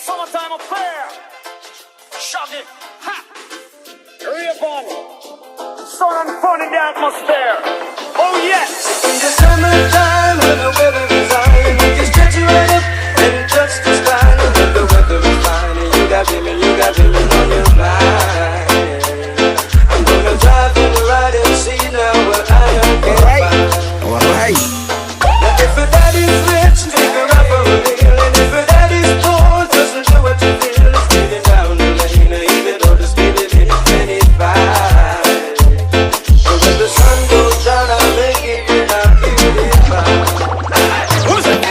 Summertime affair. Shaggy. Ha. Real sun and fun in the atmosphere. Oh yes. In the summertime when the weather is high, you can stretch it right up and touch the sky. When the weather is fine and you got women on your mind. I'm gonna drive in the ride and see now what I can find. Alright. Now if a daddy's rich, take her out for a meal, and if a daddy's poor, doesn't do what you feel, speed it down the lane, even though the speed limit is 25. When the sun goes down, I'll make it without beautiful. Who's it?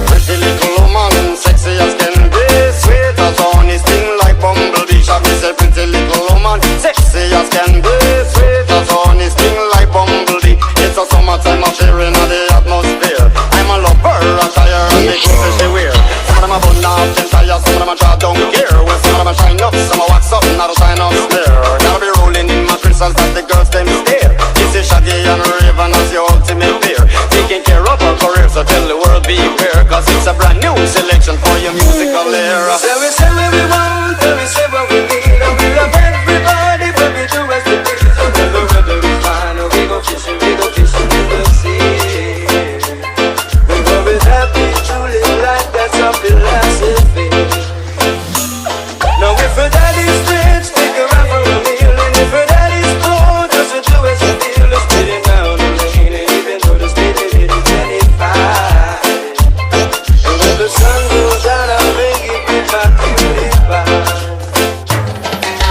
Pretty little woman, sexy as can be, sweet as honey, sting like bumblebee. Shall we say pretty little woman, sexy as can be, sweet as honey, sting like bumblebee. It's a summertime affair in the atmosphere. I'm a lover, a tire, and the clothes she wear. Some of them are bun off, them tires, some of them are draw down gear. Well, some of them are shine up, some are wax up, not a shine up smear. Gotta be rolling in my crystals that the girls them stare. This is Shaggy and Raven as your ultimate peer, taking care of our career, so tell the world beware, cause it's a brand new selection for your musical era. So we say what we want, and we say what we need, and we love everybody, but we do as we please. And when the weather is fine, we go fishing in the sea. We go with happy, truly life, that's our philosophy. Now if a daddy's rich, take her out for a meal, and if a daddy's poor, doesn't do as you feel, let's put it down the lane, and even though the speed limit is 25. And when the sun goes down, I'll make it with my beauty pie.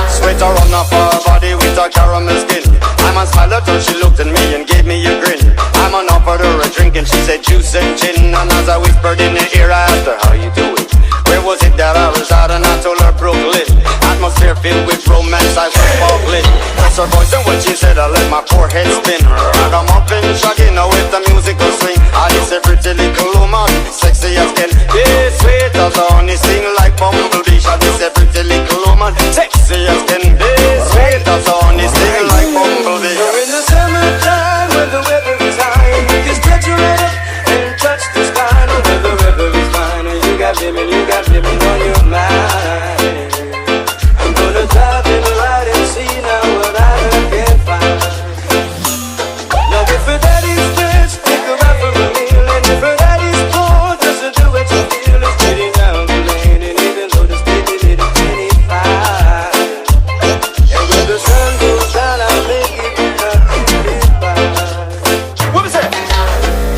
Sweater on off her body with a caramel skin. I'm a smile at her, she looked at me and gave me a grin. I'm an offered her a drink and she said juice and gin. And as I whispered in her ear, I asked her, how you doing? Where was it that I was at? And I told her Brooklyn. Atmosphere filled with romance, I was bubbling. That's her voice and when she said, I let my poor head spin. I got up in Shaggy now with the musical swing. I just a pretty little woman, sexy as can be, sweet as honey, sing like bumblebee. I just a pretty little woman, sexy as can be, sweet as honey, sing like bumblebee. You're in the summertime when the weather is high, and you can stretch your head up and touch the sky. And when the weather is fine and you got women on your mind. I'm gonna drive in the ride and see now what I can find. Now if a daddy's rich, take her out for a meal, and if a daddy's poor, doesn't do what you feel, it's pretty down the lane, and even though the speed limit is 25. And when the sun goes down, I'll make it without beautiful. What was that?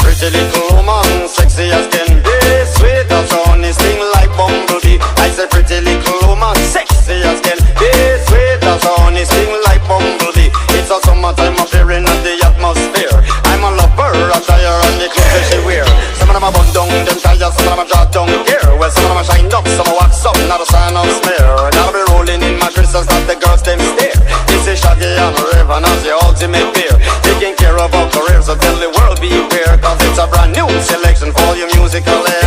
Pretty little woman, sexy as can be, sweet as honey, sting like bumblebee. I said pretty little woman, sexy as can be, sweet as honey, sting like bumblebee. It's a summertime affair in the atmosphere. I'm a lover, a tire, and the clothes that she wear. Some of them are bun down, them tires, some of them are draw down gear. Well, some of them are shine up, some are wax up, not a sign of smear. Gotta be rolling in my crystals that the girls them stare. This is Shaggy and Raven as the ultimate peer, taking care of our career, so tell the world beware, cause it's a brand new selection for your musical era.